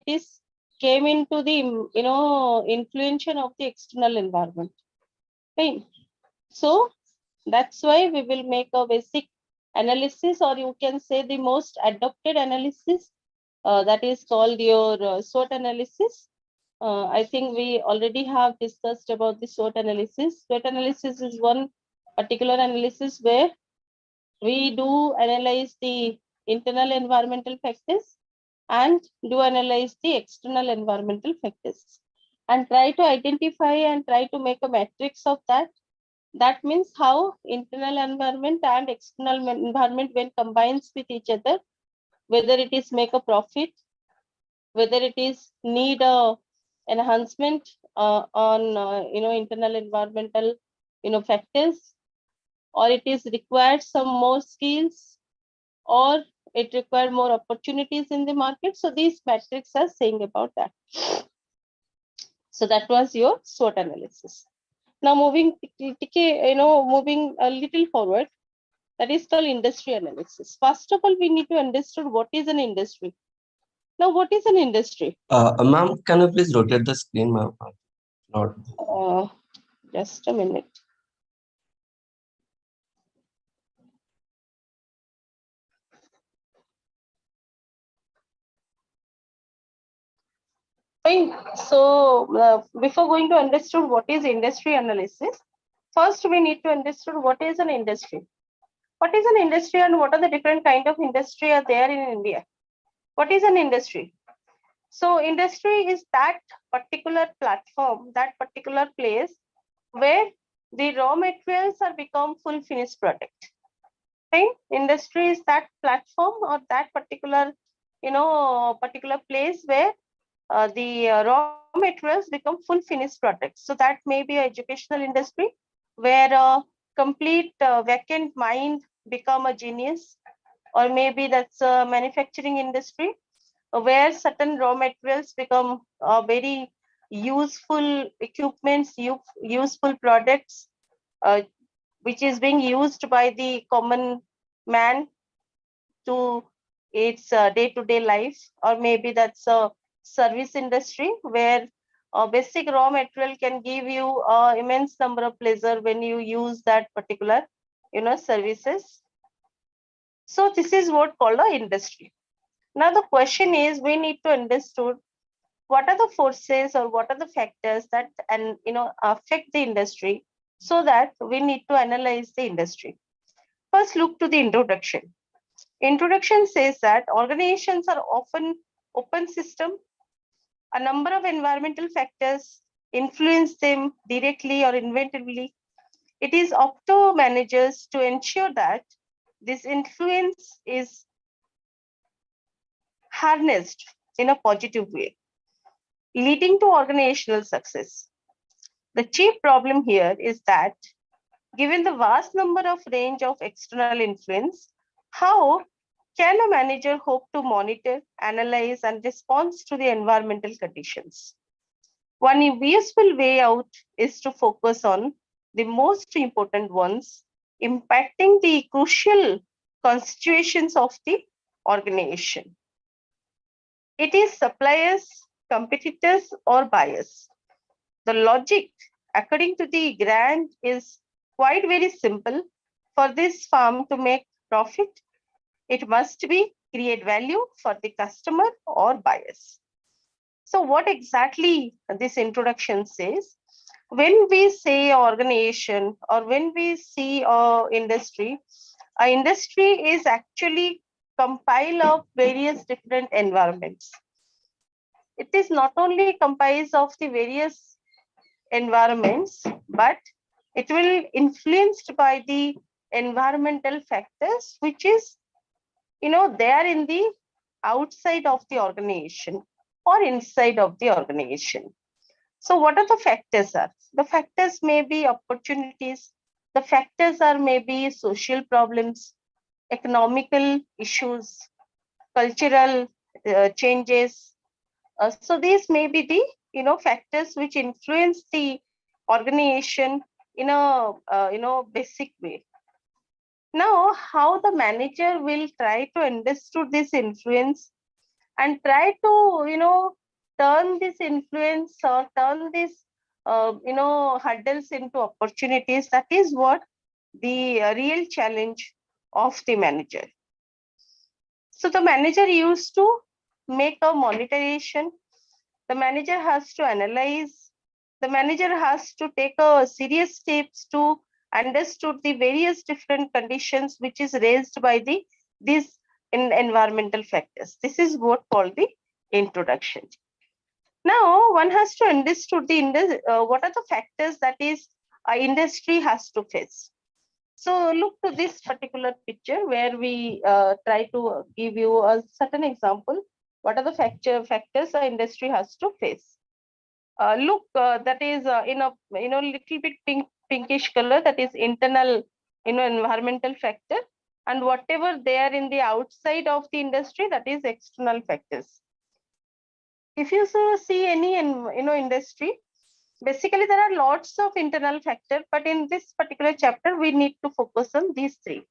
is came into the influence of the external environment. Okay. So that's why we will make a basic analysis, or you can say the most adopted analysis, that is called your SWOT analysis. I think we already have discussed about the SWOT analysis. SWOT analysis is one particular analysis where we do analyze the internal environmental factors and do analyze the external environmental factors and try to identify and try to make a matrix of that. That means how internal environment and external environment, when combines with each other, whether it is make a profit, whether it is need a enhancement on internal environmental factors, or it is required some more skills, or it required more opportunities in the market. So these metrics are saying about that. So that was your SWOT analysis. Now moving a little forward, that is called industry analysis. First of all, we need to understand what is an industry. Now, what is an industry? Ma'am, can you please rotate the screen, ma'am? Just a minute. Fine. So before going to understand what is industry analysis, first we need to understand what is an industry. What is an industry and what are the different kind of industry are there in India? What is an industry? So industry is that particular platform, that particular place where the raw materials are become full finished product. Right? Industry is that platform or that particular, particular place where the raw materials become full finished products. So that may be an educational industry where a complete vacant mind become a genius, or maybe that's a manufacturing industry where certain raw materials become very useful equipments, useful products, which is being used by the common man to its day-to-day life. Or maybe that's a service industry where a basic raw material can give you immense number of pleasure when you use that particular services. So this is what called a industry. Now the question is, we need to understand what are the forces or what are the factors that affect the industry, so that we need to analyze the industry. First, look to the introduction. Introduction says that organizations are often open system. A number of environmental factors influence them directly or indirectly. It is up to managers to ensure that this influence is harnessed in a positive way, leading to organizational success. The chief problem here is that given the vast number of range of external influence, how can a manager hope to monitor, analyze, and respond to the environmental conditions? One useful way out is to focus on the most important ones, impacting the crucial constituents of the organization. It is suppliers, competitors, or buyers. The logic, according to the grant, is quite very simple. For this firm to make profit, it must be create value for the customer or buyers. So what exactly this introduction says? When we say organization or when we see industry, a industry is actually compiled of various different environments. It is not only comprised of the various environments, but it will influenced by the environmental factors, which is they are in the outside of the organization or inside of the organization. So what are the factors are? The factors may be opportunities. The factors are maybe social problems, economical issues, cultural changes. So these may be the factors which influence the organization in a basic way. Now, how the manager will try to understand this influence and try to turn this influence or turn this hurdles into opportunities. That is what the real challenge of the manager. So the manager used to make a monetization. The manager has to analyze. The manager has to take a serious steps to understood the various different conditions which is raised by these environmental factors. This is what called the introduction. Now one has to understood what are the factors that is industry has to face. So look to this particular picture where we try to give you a certain example. What are the factors the industry has to face? Look, that is in a little bit pinkish color. That is internal environmental factor, and whatever they are in the outside of the industry, that is external factors. If you see any industry, basically there are lots of internal factors, but in this particular chapter we need to focus on these three.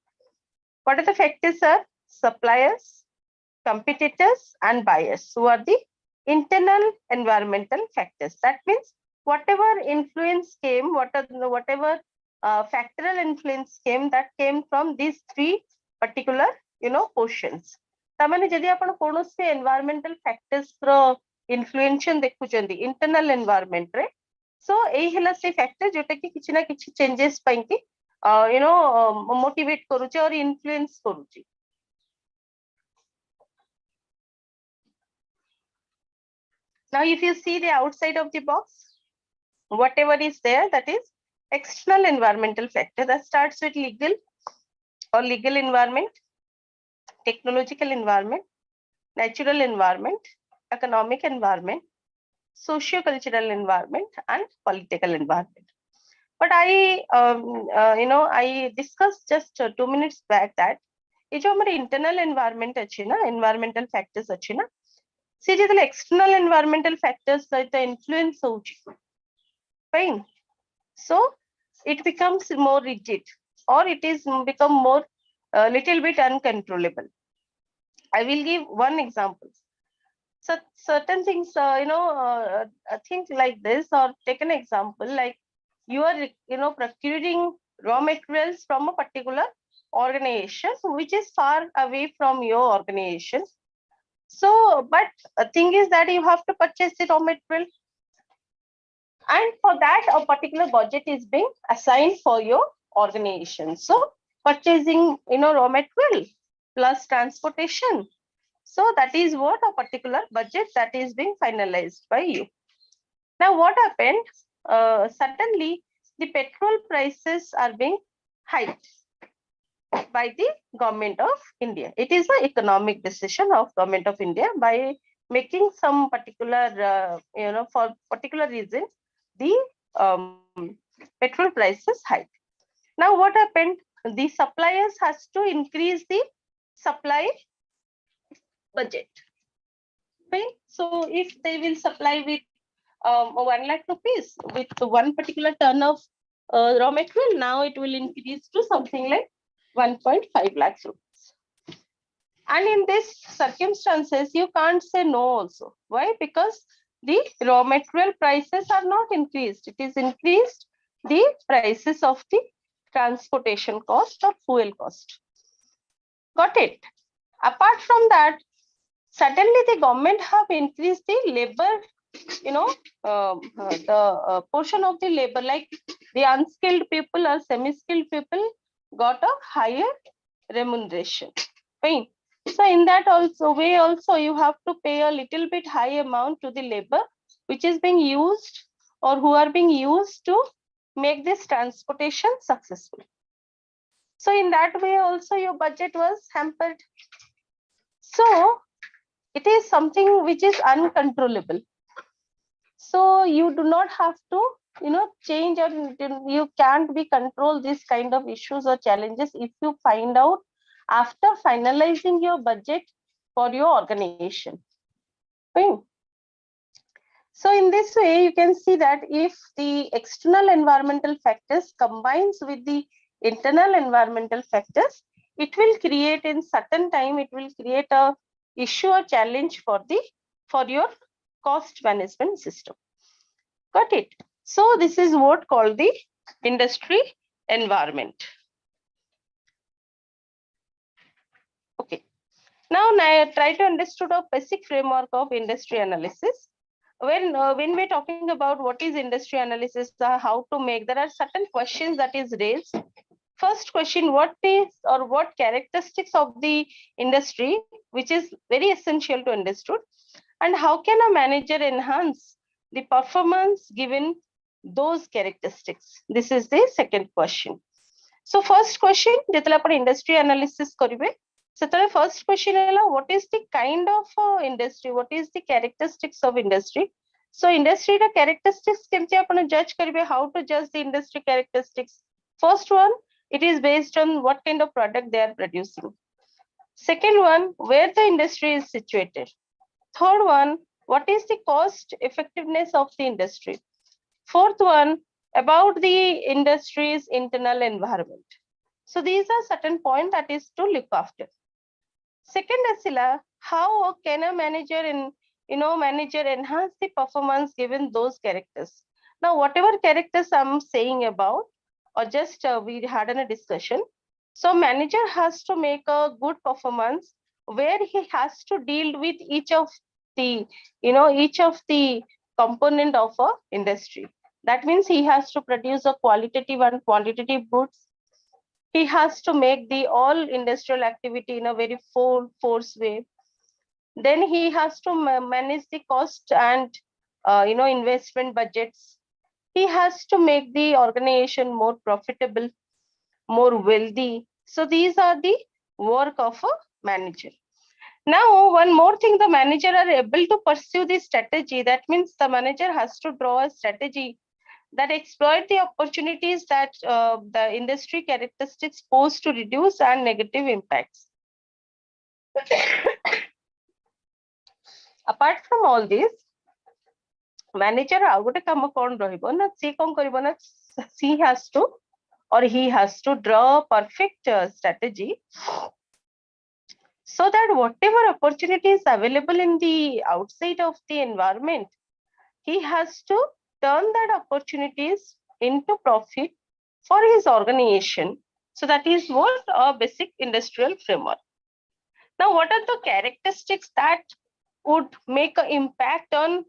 What are the factors? Are suppliers, competitors, and buyers, who are the internal environmental factors. That means whatever influence came, whatever factorial influence came, that came from these three particular portions. ताମାନେ जदि आपण कोनोसी environmental factors रो influence देखुचंदी internal environment रे, so एही हला से factor जोटा कि किछि ना किछि changes ପାଇଁ कि motivate करूचे और influence करूची. Now, if you see the outside of the box, whatever is there, that is external environmental factor. That starts with legal or legal environment, technological environment, natural environment, economic environment, socio-cultural environment, and political environment. But I discussed just 2 minutes back that ये जो हमारे internal environment अच्छी ना, environmental factors अच्छी ना, see the external environmental factors like the influence fine, so it becomes more rigid or it is become more little bit uncontrollable. I will give one example. So certain things think like this, or take an example like you are procuring raw materials from a particular organization which is far away from your organization. So, but the thing is that you have to purchase the raw material, and for that a particular budget is being assigned for your organization. So, purchasing raw material plus transportation. So that is what a particular budget that is being finalized by you. Now, what happened? Suddenly, the petrol prices are being hiked by the government of India. It is an economic decision of government of India by making some particular, for particular reason, the petrol prices hike. Now, what happened? The suppliers has to increase the supply budget. Okay? So, if they will supply with 1 lakh rupees with one particular ton of raw material, now it will increase to something like 1.5 lakhs rupees. And in these circumstances, you can't say no also. Why? Because the raw material prices are not increased. It is increased the prices of the transportation cost or fuel cost. Got it? Apart from that, suddenly the government have increased the labor, the portion of the labor, like the unskilled people or semi-skilled people got a higher remuneration. Fine. So in that way also you have to pay a little bit high amount to the labor which is being used or who are being used to make this transportation successful. So in that way also your budget was hampered. So it is something which is uncontrollable. So you do not have to change, or you can't be control this kind of issues or challenges if you find out after finalizing your budget for your organization. Okay. So in this way, you can see that if the external environmental factors combines with the internal environmental factors, it will create in certain time, it will create a issue or challenge for your cost management system. Got it? So this is what called the industry environment. Okay. Now try to understand a basic framework of industry analysis. When we're talking about what is industry analysis, how to make, there are certain questions that is raised. First question, what is or what characteristics of the industry, which is very essential to understood, and how can a manager enhance the performance given those characteristics? This is the second question. So first question, industry analysis karibe, so first question is what is the kind of industry, what is the characteristics of industry? So industry the characteristics kemti apna judge karibe, how to judge the industry characteristics? First one, it is based on what kind of product they are producing. Second one, where the industry is situated. Third one, what is the cost effectiveness of the industry? Fourth one, about the industry's internal environment. So these are certain points that is to look after. Second, Asila, how can a manager enhance the performance given those characters? Now, whatever characters I'm saying about, or just we had in a discussion. So manager has to make a good performance where he has to deal with each of the component of a industry. That means he has to produce a qualitative and quantitative goods. He has to make the all industrial activity in a very full force way. Then he has to manage the cost and investment budgets. He has to make the organization more profitable, more wealthy. So these are the work of a manager. Now, one more thing, the manager are able to pursue the strategy. That means the manager has to draw a strategy that exploit the opportunities that the industry characteristics pose to reduce and negative impacts. Apart from all this, manager ଆଉ ଗୋଟେ କାମ କଣ ରହିବ ନା ସେ କଣ କରିବ ନା he has to or he has to draw perfect strategy so that whatever opportunities available in the outside of the environment, he has to turn that opportunities into profit for his organization. So that is what a basic industrial framework. Now, what are the characteristics that would make an impact on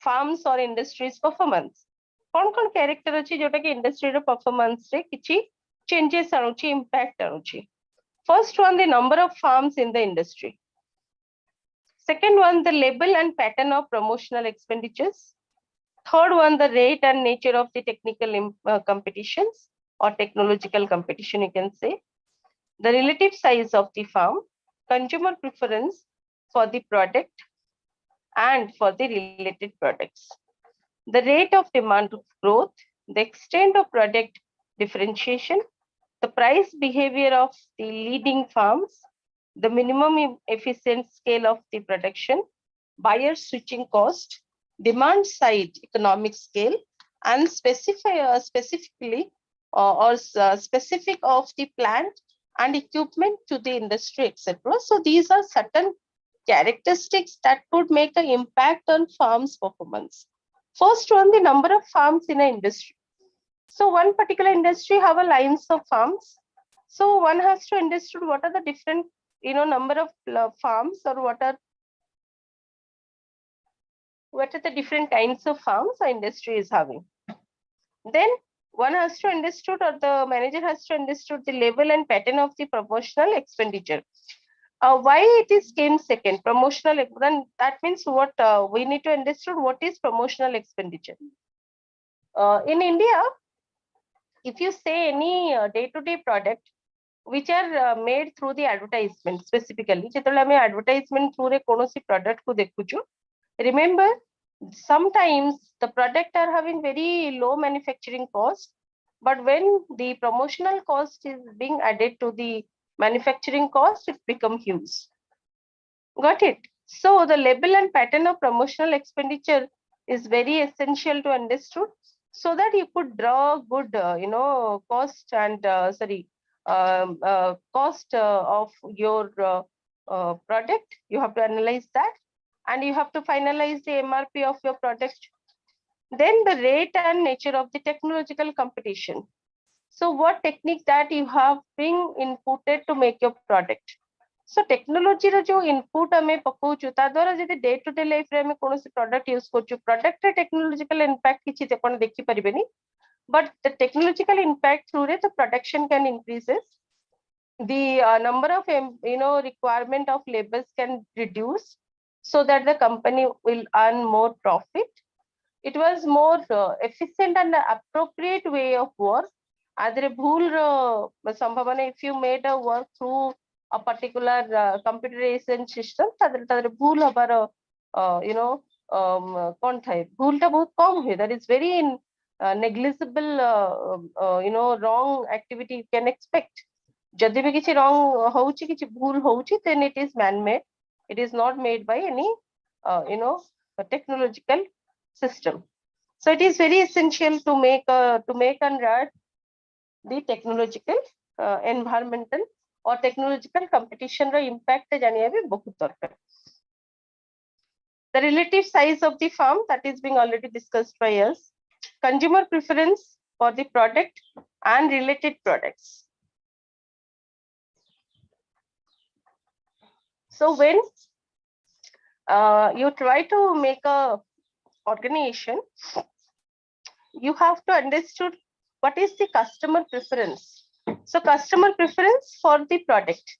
farms or industries performance? कौन कौन character अच्छी जोटा कि industry रो performance रे किछि changes आनुची, impact आनुची? First one, the number of farms in the industry. Second one, the level and pattern of promotional expenditures. Third one, the rate and nature of the technical competitions or technological competition, you can say. The relative size of the farm, consumer preference for the product and for the related products. The rate of demand growth, the extent of product differentiation, the price behavior of the leading farms, the minimum efficient scale of the production, buyer switching cost, demand side economic scale, and specifically specific of the plant and equipment to the industry, etc. So these are certain characteristics that could make an impact on farms' performance. First one, the number of farms in an industry. So one particular industry have a lines of farms. So one has to understand what are the different number of farms, or what are the different kinds of farms the industry is having. Then one has to understand, or the manager has to understand, the level and pattern of the promotional expenditure. Why it is came second, promotional, then that means what we need to understand what is promotional expenditure. In India, if you say any day-to-day product which are made through the advertisement, specifically, ଯେତେବେଳେ ଆମେ advertisement through रे कोनोसी product को देखुଛୁ, remember sometimes the product are having very low manufacturing cost, but when the promotional cost is being added to the manufacturing cost, it become huge. Got it? So the level and pattern of promotional expenditure is very essential to understood, so that you could draw good cost and cost of your product, you have to analyze that, and you have to finalize the MRP of your product. Then the rate and nature of the technological competition. So what technique that you have been inputted to make your product. So technology रो जो input हमें पकाउछु ता द्वारा जदि day to day life रे हमें कोनोसी product use करछु product रे technological impact किछि आपण देखि परिबेनी, but the technological impact through the production can increases, the number of requirement of labors can reduce, so that the company will earn more profit. It was more efficient and appropriate way of work. Adre bhul sambhavana, if you made a work through a particular computerization system, tadre bhul habar kon thai bhul ta bahut kam hue, that is very negligible wrong activity you can expect. Jadi bhi kiछि wrong houchi, kiछि bhul houchi, then it is man made, it is not made by any technological system. So it is very essential to make and run the technological environmental or technological competition ro impact janiya bhi bahut darkar. The relative size of the firm, that is being already discussed by us. Consumer preference for the product and related products. So when you try to make a organization, you have to understand what is the customer preference. So customer preference for the product.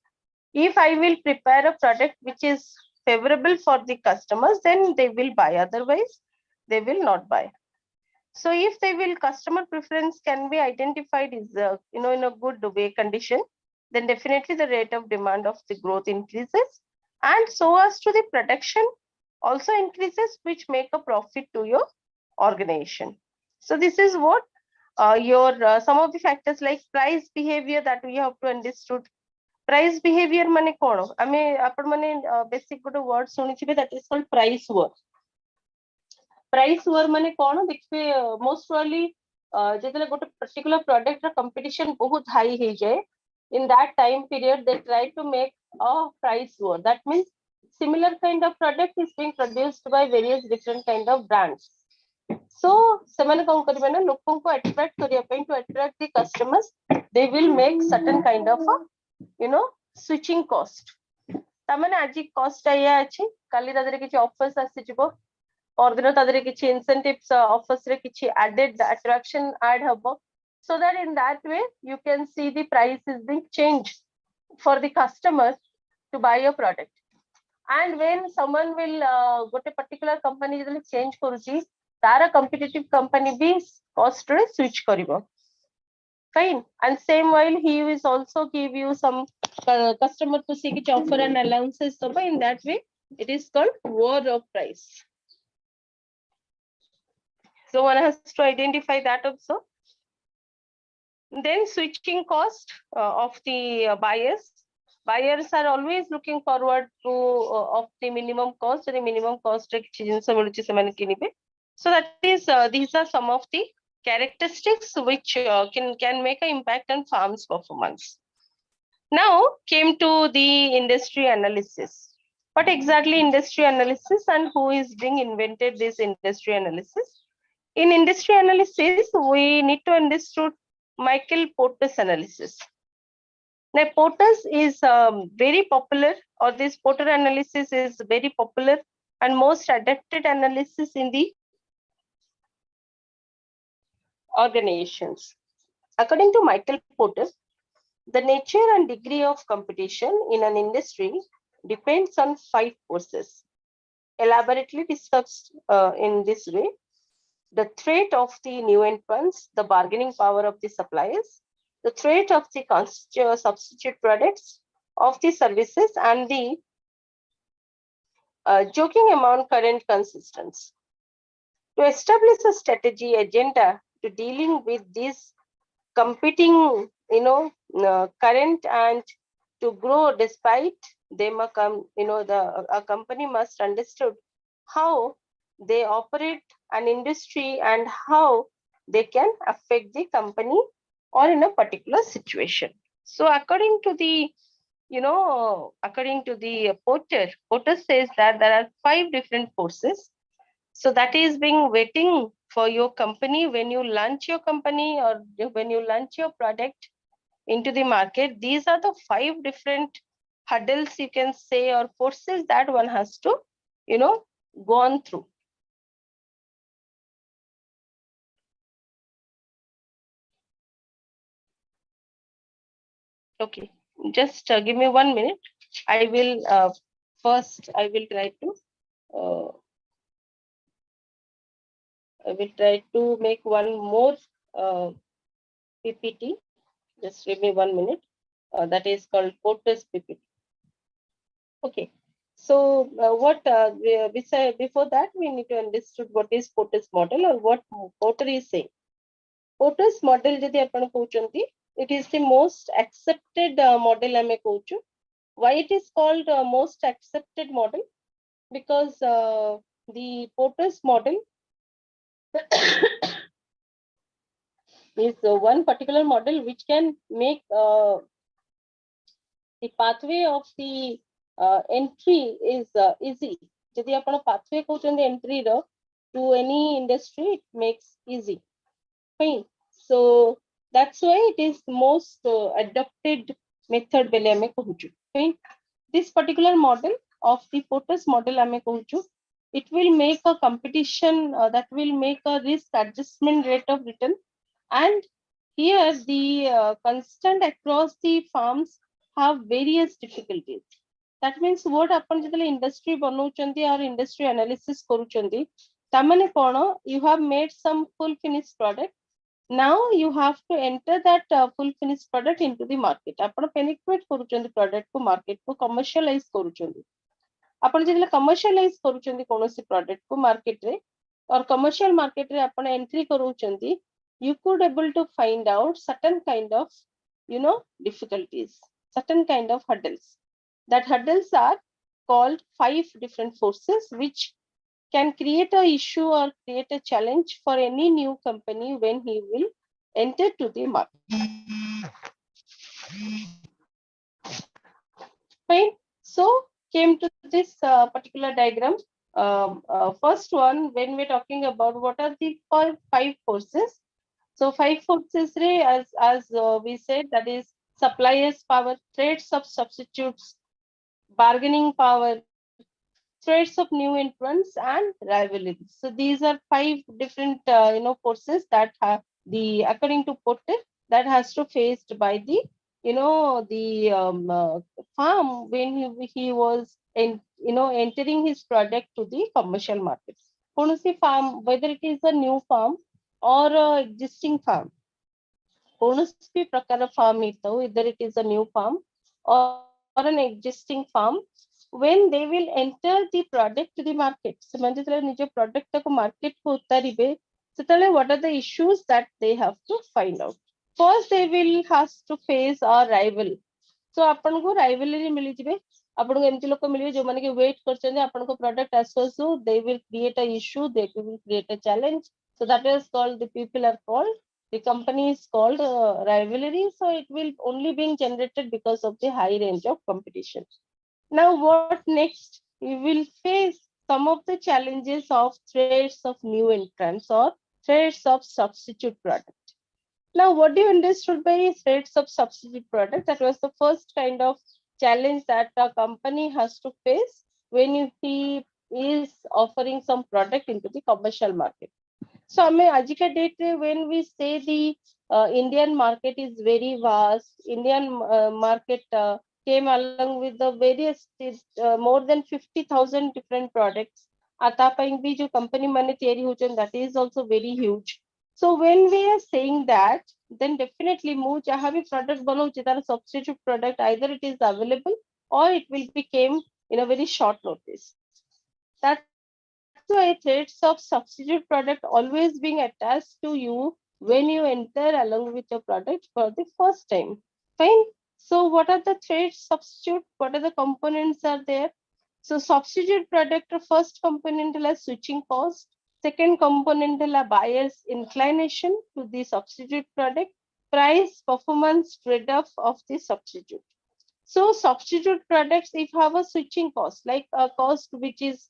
If I will prepare a product which is favorable for the customers, then they will buy, otherwise they will not buy. So if they will, customer preference can be identified is in a good way condition, then definitely the rate of demand of the growth increases, and so as to the production also increases, which make a profit to your organization. So this is what your some of the factors like price behavior that we have to understood. Price behavior mane kono ame apan mane basic goto word sunichibe, that is called price war. Price war mane kono dekhibe most probably jetale goto particular product ra competition bahut high he jaye, in that time period they try to make a price war. That means similar kind of product is being produced by various different kind of brands. So semane kon karibe na lokon ko attract kariya pai, to attract the customers, they will make certain kind of a switching cost. tamane aji cost aya achi, kali tadare kichi offers asijibo, or dino tadare kichi incentives offers re kichi added attraction add habo, so that in that way you can see the price is being changed for the customers to buy your product. And when someone will go to a particular company change karuchi, tara competitive company be cost re switch karibo. Fine. And same while he will also give you some customer to see which offer and allowances. So in that way, it is called war of price. So one has to identify that also. Then switching cost of the buyers. Buyers are always looking forward to of the minimum cost. The minimum cost. So that is these are some of the characteristics which can make an impact on farm's performance. Now came to the industry analysis. What exactly industry analysis and who is being invented this industry analysis? In industry analysis, we need to understand Michael Porter's analysis. Now Porter's is very popular, or this Porter analysis is very popular and most adapted analysis in the organizations. According to Michael Porter, the nature and degree of competition in an industry depends on 5 forces, elaborately discussed in this way: the threat of the new entrants, the bargaining power of the suppliers, the threat of the substitute products of the services, and the joking among current consistence. To establish a strategy agenda to dealing with these competing current and to grow despite them, a company must understand how they operate an industry and how they can affect the company or in a particular situation. So according to the according to the Porter says that there are 5 different forces. So that is being waiting for your company when you launch your company or when you launch your product into the market. These are the 5 different hurdles, you can say, or forces that one has to, go on through. Okay, just give me 1 minute. I will first I will try to make one more PPT. Just give me 1 minute. That is called Porter's PPT. Okay. So what we say before that, we need to understand what is Porter's model or what Porter is saying. Porter's model, it is the most accepted model. Why it is called most accepted model? Because the Porter's model is one particular model which can make the pathway of the entry is easy. Jadi apana pathway कहउछन्ती entry ro to any industry, it makes easy. Fine. So that's why it is most adopted method bele ame कहउछु. Fine. This particular model of the Porter's model ame कहउछु, it will make a competition that will make a risk adjustment rate of return, and here the constant across the farms have various difficulties. That means what happens in the industry banauchanti or industry analysis karuchanti, tamane kono, you have made some full finished product. Now you have to enter that full finished product into the market. Apana penetrate karuchanti product ko market ko commercialize karuchanti. Apana jetile commercialize karuchanti konosi product ko market re or commercial market re apana entry karuchanti, you could able to find out certain kind of difficulties, certain kind of hurdles. That hurdles are called 5 different forces which can create a issue or create a challenge for any new company when he will enter to the market. Fine. So came to this particular diagram. First one, when we're talking about what are the 5 forces. So 5 forces, as we said, that is suppliers power, threats of substitutes, bargaining power, threats of new entrants, and rivalries. So these are 5 different forces that have the, according to Porter, that has to faced by the farm when he was entering his product to the commercial market. Konosi farm, whether it is a new farm or a existing farm, कोनोसी प्रकार farm ହେଇଥାଉ, either it is a new farm or an existing farm, when they will enter the product to the market, ସେମାନେ ଯେତେବେଳେ ନିଜ product ଟାକୁ market କୁ ଉତାରିବେ, ସେତେବେଳେ what are the issues that they have to find out. First they will has to face a rival. So ଆପଣଙ୍କୁ rivalry ମିଳିଯିବେ, ଆପଣଙ୍କୁ ଏମିତି ଲୋକ ମିଳିବେ ଯୋଉମାନେ କି wait କରିଛନ୍ତି ଆପଣଙ୍କ product ଆସୁ, they will create a issue, they will create a challenge. So that is called, the people are called, the company is called rivalry. So it will only being generated because of the high range of competition. Now what next? You will face some of the challenges of threats of new entrants or threats of substitute product. Now what do you understood by threats of substitute product? That was the first kind of challenge that a company has to face when he is offering some product into the commercial market. So ajika date when we say the Indian market is very vast, Indian market came along with the various more than 50,000 different products. Ata ପାଇଁ ବି जो company ମାନେ ତିଆରି ହଉଛନ୍ତି, that is also very huge. So when we are saying that, then definitely ମୁଁ ଯାହା ବି product ବନଉଛି ତାର substitute product, either it is available or it will become in a very short notice. That's why threats of substitute product always being attached to you when you enter along with your product for the first time. Fine. So what are the threats substitute? What are the components are there? So substitute product, first component is switching cost. Second component is buyer's inclination to the substitute product. Price performance trade-off of the substitute. So substitute products, if have a switching cost, like a cost which is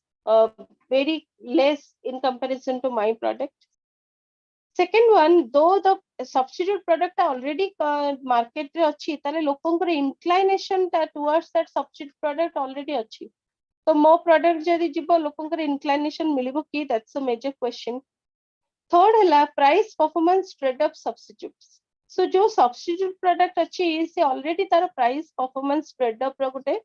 very less in comparison to my product. Second one, though the substitute product already market re achi, tale lokonkor inclination towards that substitute product already achi. So mo product jodi jibo lokonkor inclination milibo ki, that's a major question. Third hela price performance trade off substitutes. So जो substitute product अच्छी से already तार price performance trade off रो गुटे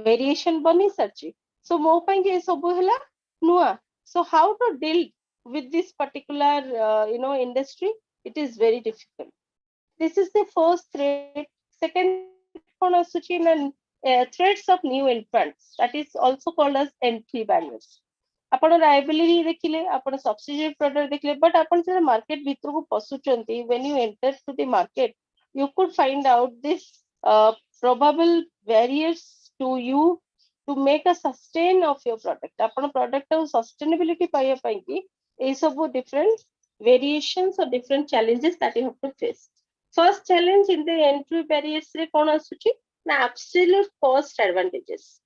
variation बनी सरची. So मो pine के सबु हला नुआ. So how to deal with this particular industry? It is very difficult. This is the first threat. Second one is threats of new entrants, that is also called as entry barriers. आपण liability देखिले, आपण substitute product देखिले, but आपण जब market भीतर को पसुचंती, when you enter to the market, you could find out this probable barriers to you to make a sustain of your product. आपण product को sustainability पाइया पाएंगी, ये सब different variations or different challenges that you have to face. First challenge in the entry barriers रे कौन आसुची? ना absolute cost advantages.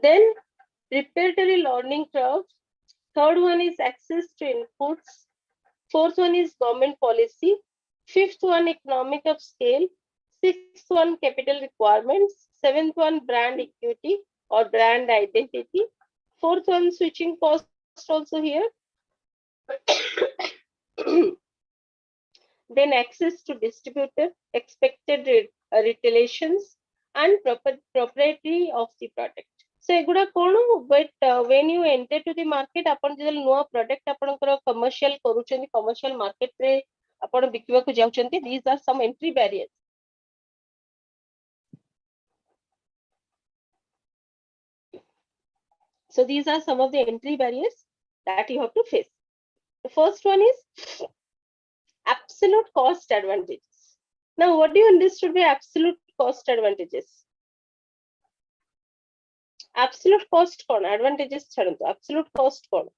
Then preparatory learning curve. Third one is access to inputs. Fourth one is government policy. Fifth one, economic of scale. Sixth one, capital requirements. Seventh one, brand equity or brand identity. Fourth one, switching cost also here. Then access to distributor, expected retailations, and propriety of the product. So एगुड़ा कौन, but when you enter to the market, अपन जब नया product अपन करो commercial करूचंदी, commercial market रे अपन बिकवा को जाऊचंदी, these are some entry barriers. So these are some of the entry barriers that you have to face. The first one is absolute cost advantages. Now, what do you understand by absolute cost advantages? Absolute cost कौन, advantages छाड़ो, absolute cost कौन?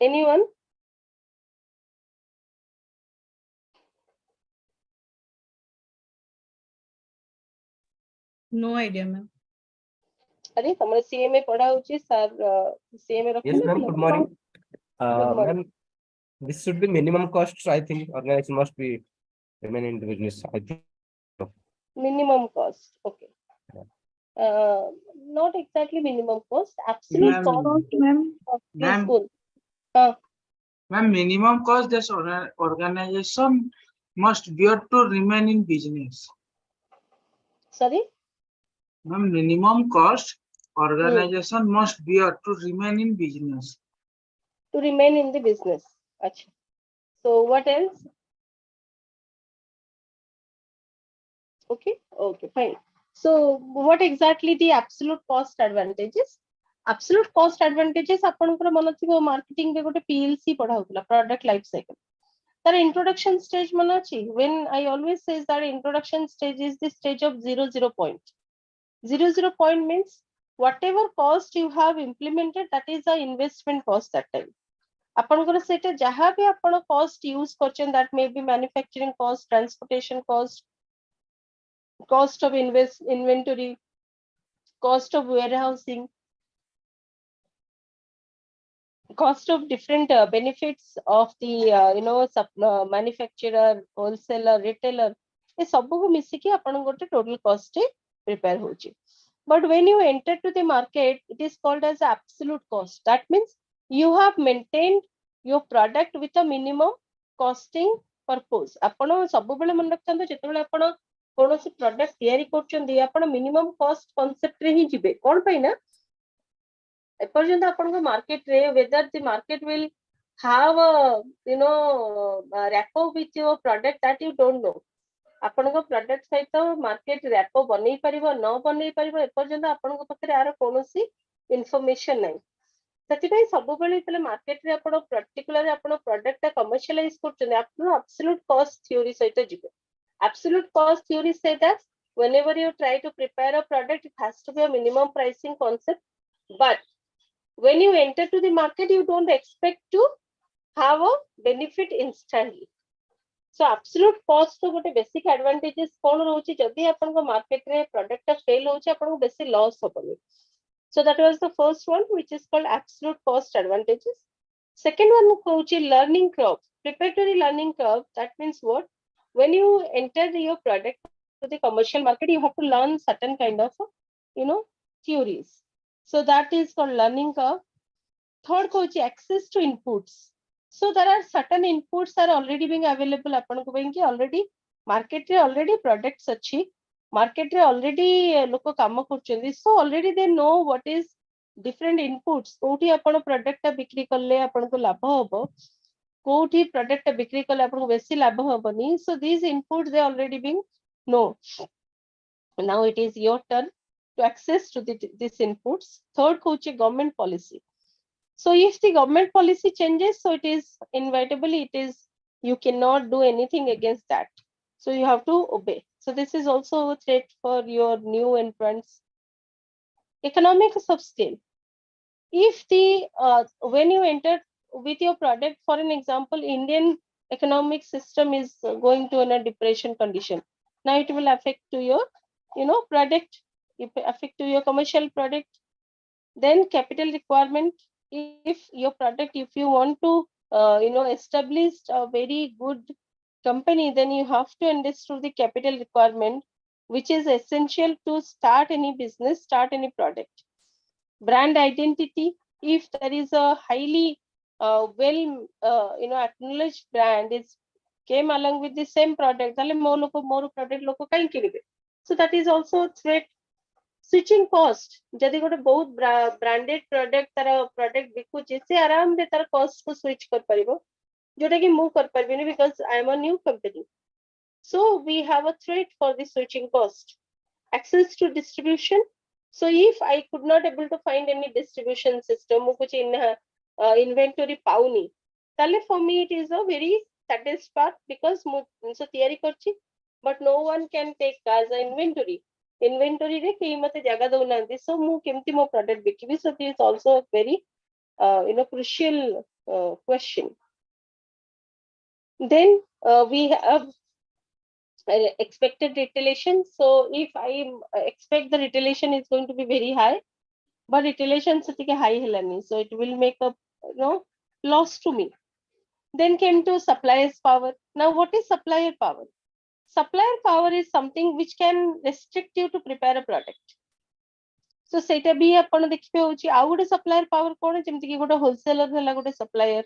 Anyone? No idea, ma'am. अरे हमारे CMA पढ़ा हुई sir, CMA रखते Yes, ना ma'am. Good morning. Good morning. Ma'am, this should be minimum cost. I think organization must be remain in the business. I think. Minimum cost, okay. Not exactly minimum cost, absolute cost. Ma'am, School. ma'am, minimum cost this organization must bear to remain in business. Sorry? Ma'am, minimum cost organization must bear to remain in business. To remain in the business. Achha. So what else? Okay, okay, fine. So what exactly the absolute cost advantages? Absolute cost advantages आपनकर मन थिबो marketing रे गोटे PLC पढ़ा होतला, product life cycle. That introduction stage मन अछि. When I always say that introduction stage is the stage of 0 point. 0 point means whatever cost you have implemented, that is the investment cost that time. आपनकर सेटा जहां भी आपण cost use करछन, that may be manufacturing cost, transportation cost, cost of inventory, cost of warehousing, cost of different benefits of the manufacturer, wholesaler, retailer. ये सब को मिसी की आपण गोटे total cost prepare होची. But when you enter to the market, it is called as absolute cost. That means you have maintained your product with a minimum costing purpose. आपण सब बेले मन रखथांतो जेतेबेले आपण कोनोसी प्रोडक्ट तयारी करछन्ती, आपण मिनिमम कॉस्ट कांसेप्ट रे ही जिबे. कोन पई ना एपर्यंत आपण को मार्केट रे whether the market will have a rapport with your product, that you don't know. आपण को प्रोडक्ट सहित मार्केट रैपो बनै परिबो न बनै परिबो एपर्यंत आपण को पकरे आरो कोनोसी इन्फॉर्मेशन नै. सती पई सब बेले तले मार्केट रे आपण पर्टिकुलर आपण प्रोडक्ट कमर्शियलाइज करछन, आपण एब्सोल्यूट कॉस्ट थ्योरी सहित जिबे. Absolute cost theory says that whenever you try to prepare a product, it has to be a minimum pricing concept. But when you enter to the market, you don't expect to have a benefit instantly. So absolute cost to gote basic advantages kon rochi jodi apanko market re product ta fail hochi apanko basi loss hoboni. So that was the first one, which is called absolute cost advantages. Second one hochi learning curve, preparatory learning curve. That means what? When you enter your product to the commercial market, you have to learn certain kind of theories. So that is called learning curve. Third hochi access to inputs. So there are certain inputs are already being available apanko benki already market re already products achi, market re already loko kama କରୁଛନ୍ତି. So already they know what is different inputs, କୋଉଠି ଆପଣ product ଟା ବିକ୍ରି କଲେ ଆପଣଙ୍କୁ ଲାଭ ହବ, କୋଉଠି product ଟା ବିକ୍ରି କଲେ ଆପଣଙ୍କୁ ବେଶୀ ଲାଭ ହବନି. So these inputs they already being know. Now it is your turn to access to these inputs. Third hochi government policy. So if the government policy changes, so it is inevitably it is you cannot do anything against that. So you have to obey. So this is also a threat for your new entrants. Economics of scale. If the when you enter with your product, for an example, Indian economic system is going to a depression condition. Now it will affect to your product, it will affect to your commercial product. Then capital requirement. If your product, if you want to establish a very good company, then you have to understand the capital requirement, which is essential to start any business, start any product. Brand identity. If there is a highly well acknowledged brand is came along with the same product, then more product loko kahin kinibe. So that is also a threat. Switching cost. जदि गोटे बहुत branded product तार product बिकुची से आराम रे तार cost को switch कर परिबो, जोटा कि मु कर परबिनी because I am a new company. So we have a threat for the switching cost. Access to distribution. So if I could not able to find any distribution system, मु कुछ inventory पाउनी, ताले for me it is a very saddest part because मु जिनस तैयारी करची, but no one can take as an inventory. Inventory रे केही मते जगह दउनांती, so मु केमती मो product बिकिबी. So this is also a very crucial question. Then we have expected retaliation. So if I expect the retaliation is going to be very high, but retaliation setika high helani, so it will make a loss to me. Then came to supplier's power. Now what is supplier power? Supplier power is something which can restrict you to prepare a product. So सेटा भी आपण देखिबे होची आ गोटे supplier power कोन, जेमति कि गोटे wholesaler हला गोटे supplier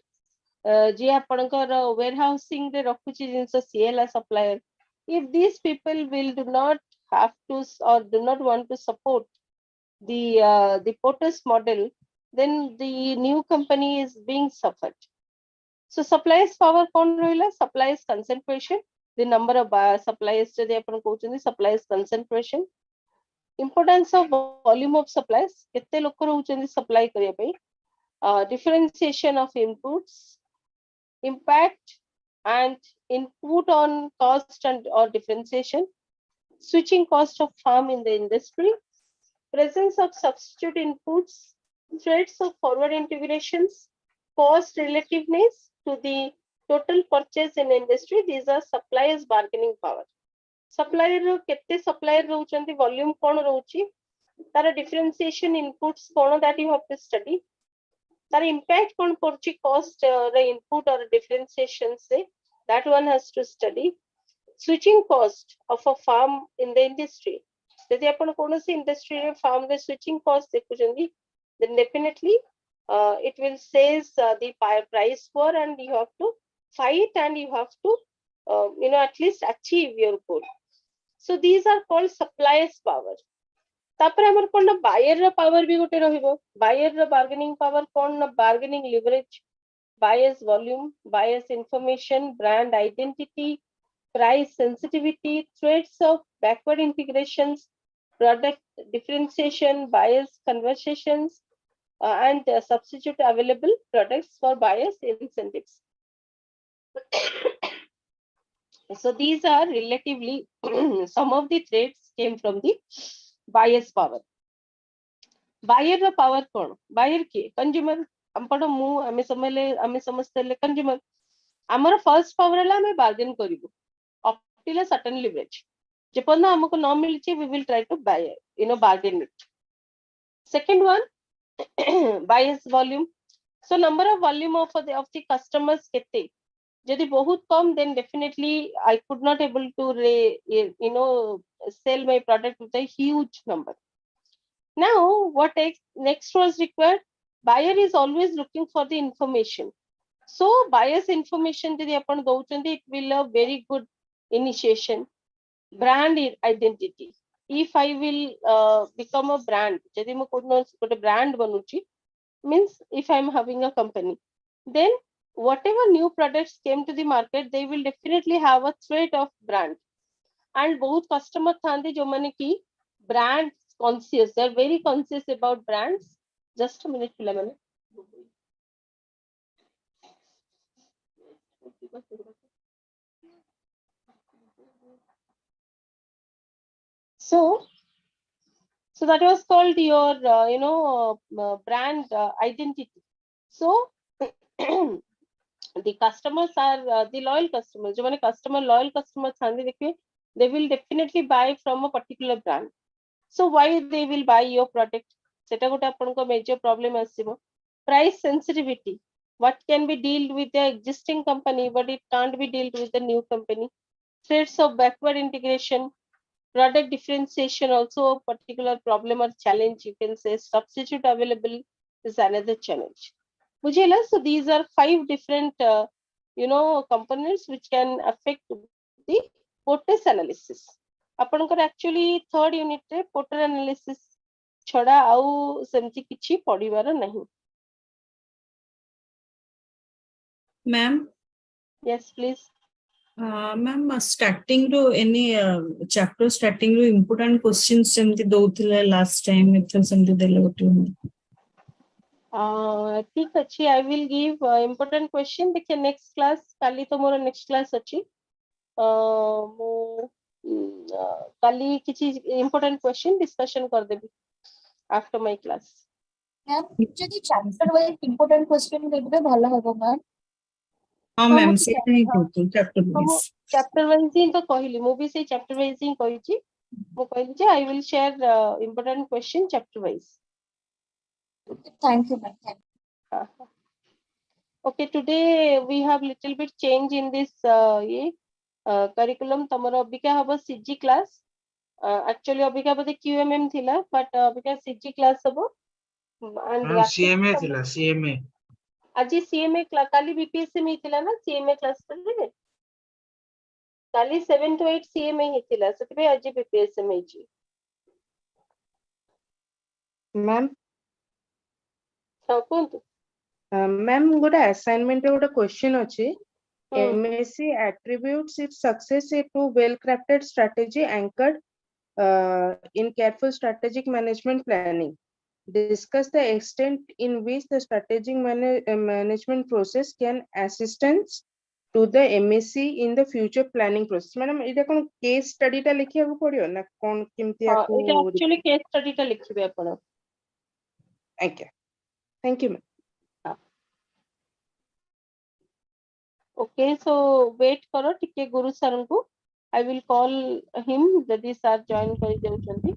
जे आपणकर warehousing रे रखुची जिंस सी हला supplier. If these people will do not have to or do not want to support the POTUS model, then the new company is being suffered. So suppliers power kon rohila, suppliers concentration, the number of suppliers jodi apan कहउचंदी suppliers concentration. Importance of volume of supplies, kette lok rohuchandi supply kariya pai. Differentiation of inputs, impact and input on cost and or differentiation, switching cost of farm in the industry, presence of substitute inputs, threats of forward integrations, cost relativeness to the total purchase in industry. These are suppliers bargaining power. Supplier रो केते supplier रहउचंती, volume कोन रहउची, तार differentiation inputs cone, that you have to study. तार impact कोन पड़ची cost रे input or differentiation से, that one has to study. Switching cost of a farm in the industry. यदि आपण कोनोसी industry रे farm रे switching cost देखुचंदी, then definitely it will says the price war, and you have to fight and you have to at least achieve your goal. So these are called suppliers power. तापर हमर कोन ना buyer रा power भी गोटे रहिबो. Buyer रा bargaining power कोन ना, bargaining leverage, buyer's volume, buyer's information, brand identity, price sensitivity, threats of backward integrations, product differentiation, buyer's conversations, and substitute available products for buyers incentives. So these are relatively some of the threats came from the buyer's power. Buyer ର power कोन, buyer के consumer आपण मु आमे समजते consumer आमर first power है आमे bargain करिवु up till a certain leverage जेपन हमको न मिलची we will try to buy bargain it second one bias volume so number of volume of the customers kete jodi bahut kam then definitely I could not able to sell my product with a huge number. Now what next was required, buyer is always looking for the information. So buyer's information jodi apan dauchandi it will a very good initiation. Brand identity, if I will become a brand jodi mo kono gote brand banuchi means if I'm having a company, then whatever new products came to the market they will definitely have a threat of brand. And both customer thandi jo mane ki brand conscious, they are very conscious about brands. Just a minute pila mane so so that was called your brand identity. So the customers are the loyal customers jo mane customer loyal customers thandi dekhe they will definitely buy from a particular brand. So why they will buy your product, seta gote apanko major problem asibo. Price sensitivity, what can be dealt with the existing company but it can't be dealt with the new company. Threats of backward integration, product differentiation also a particular problem or challenge, you can say. Substitute available is another challenge. Bujhela, so these are 5 different components which can affect the POTES analysis. ଆପଣଙ୍କର actually third unit ରେ POTES analysis ଛଡା ଆଉ ସେମିତି କିଛି ପଢିବାର ନାହିଁ. Ma'am, Yes please. ma'am, starting ro any chapter starting ro important questions semti douthile last time ethal semti dele gote. ठीक अच्छी, I will give important question. देखिए next class काली तो मोर next class अच्छी काली किसी important question discussion कर देबी after my class. Ma'am जदि chapter wise important question देबे भलो होबो मैम. हां मैम सेटा ही कहू चैप्टर वाइज. चैप्टर वाइज ही तो कहली मु भी से चैप्टर वाइज ही कहि छी. मु कहली जे I will share important question chapter wise. Thank you ma'am. Okay, today we have little bit change in this curriculum. तमरो अबिका हबो CG class. Actually अबिका बोधे QMM थिला but अबिका CG class हबो. And CMA थिला CMA. আজি CMA काली BPSM हिथिला ना CMA class करले. काली 7 to 8 CMA हिथिला सेतबे আজি BPSM हिची. मैम कोंतु मैम गोटे असाइनमेंट रे गोटे क्वेश्चन अछि. MSc attributes its success to well crafted strategy anchored in careful strategic management planning. Discuss the extent in which the strategic management process can assistance to the MSc in the future planning process. Madam ita kon case study ta likhiya ko padiyo na kon kimti aku এটা actually case study টা লিখিবে ଆପଣ. Okay, thank you ma'am. Okay, so wait करो टिके गुरु sir को. I will call him जदि sir join करि जाउछंती.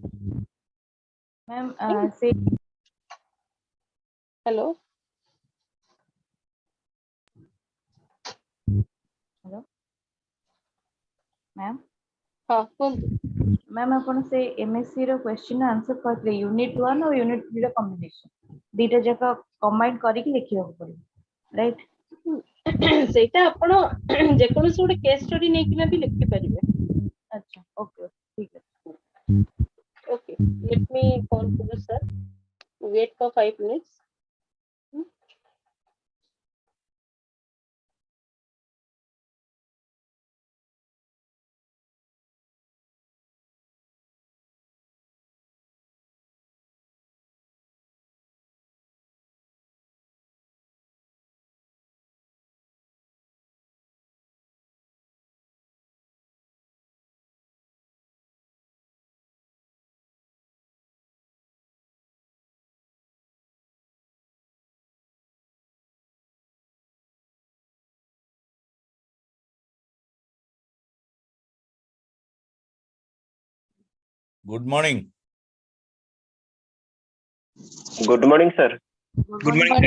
Ma'am से hello hello ma'am. हाँ कुंतु. मैम अपन से एमएससी रो क्वेश्चन आंसर करले यूनिट 1 और यूनिट 3 रो कॉम्बिनेशन दीटा जका कंबाइन करिक लिखियो पड़े राइट. ସେଇଟା ଆପଣ ଯେକୌଣସି ଗୋଟେ କେସ୍ ଷ୍ଟଡି ନେଇକିନା ବି ଲେଖି ପାରିବେ. अच्छा ओके ठीक है. Okay, let me call Guru sir. Wait for 5 minutes. Good morning. Good morning, sir. Good morning.